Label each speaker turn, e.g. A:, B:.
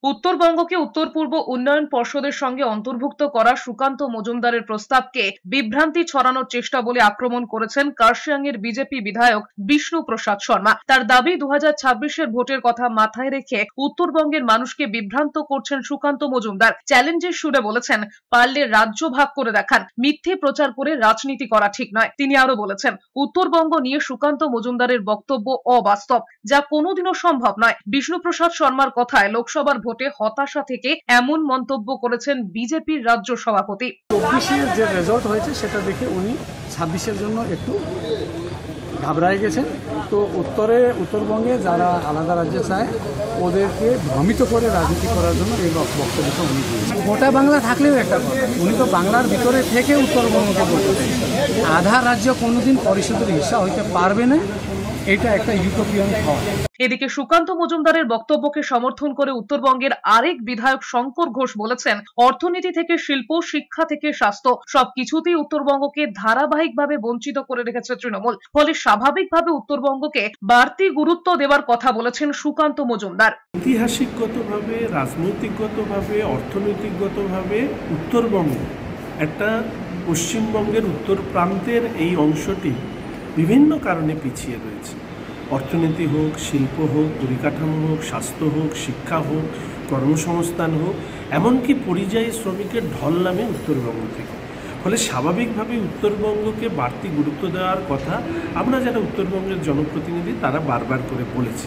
A: উত্তরবঙ্গকে উত্তর পূর্ব উন্নয়ন পর্ষদের সঙ্গে অন্তর্ভুক্ত করা সুকান্ত মজুমদারের প্রস্তাবকে বিভ্রান্তি ছড়ানোর চেষ্টা বলে আক্রমণ করেছেন কার্শিয়াংয়ের বিজেপি বিধায়ক বিষ্ণু প্রসাদ শর্মা। তার দাবি 2026-এর ভোটের কথা মাথায় রেখে উত্তরবঙ্গের মানুষকে বিভ্রান্ত করছেন সুকান্ত মজুমদার। চ্যালেঞ্জের সুরে বলেছেন, পারলে রাজ্য ভাগ করে দেখান, মিথ্যে প্রচার করে রাজনীতি করা ঠিক নয়। তিনি আরো বলেছেন, উত্তরবঙ্গ নিয়ে সুকান্ত মজুমদারের বক্তব্য অবাস্তব, যা কোনোদিনও সম্ভব নয়। বিষ্ণু প্রসাদ শর্মার কথায় লোকসভার ভোটে হতাশা থেকে এমন মন্তব্য করেছেন বিজেপির রাজ্য সভাপতি।
B: 24-এর যে রেজাল্ট হয়েছে সেটা দেখে উনি 26-এর জন্য একটু ঘাবড়ায় গেছেন। তো উত্তরবঙ্গে যারা আলাদা রাজ্যে চায় ওদেরকে ভ্রমিত করে রাজনীতি করার জন্য এই বক্তব্যটা উনি দিয়েছেন। গোটা বাংলা থাকলেও একটা কথা, উনি তো বাংলার ভিতরে থেকে উত্তরবঙ্গকে বলতে আধা রাজ্য কোনোদিন পরিষদের হিস্সা হইতে পারবে না, এটা একটা ইউটোপিয়ান থট।
A: এদিকে সুকান্ত মজুমদারের বক্তব্যকে সমর্থন করে উত্তরবঙ্গের আরেক বিধায়ক শঙ্কর ঘোষ বলেছেন, অর্থনীতি থেকে শিল্প, শিক্ষা থেকে স্বাস্থ্য সবকিছুতেই উত্তরবঙ্গকে ধারাবাহিকভাবে বঞ্চিত করে রেখেছে তৃণমূল। ফলে স্বাভাবিকভাবে উত্তরবঙ্গকে বাড়তি গুরুত্ব দেওয়ার কথা বলেছেন সুকান্ত মজুমদার।
C: ঐতিহাসিকগতভাবে, রাজনৈতিকগতভাবে, অর্থনৈতিকগতভাবে উত্তরবঙ্গ একটা পশ্চিমবঙ্গের উত্তর প্রান্তের এই অংশটি বিভিন্ন কারণে পিছিয়ে রয়েছে। অর্থনীতি হোক, শিল্প হোক, পরিকাঠামো হোক, স্বাস্থ্য হোক, শিক্ষা হোক, কর্মসংস্থান হোক, এমনকি পরিযায়ী শ্রমিকের ঢল নামে উত্তরবঙ্গ থেকে। ফলে স্বাভাবিকভাবে উত্তরবঙ্গকে বাড়তি গুরুত্ব দেওয়ার কথা আমরা যারা উত্তরবঙ্গের জনপ্রতিনিধি তারা বারবার করে বলেছি।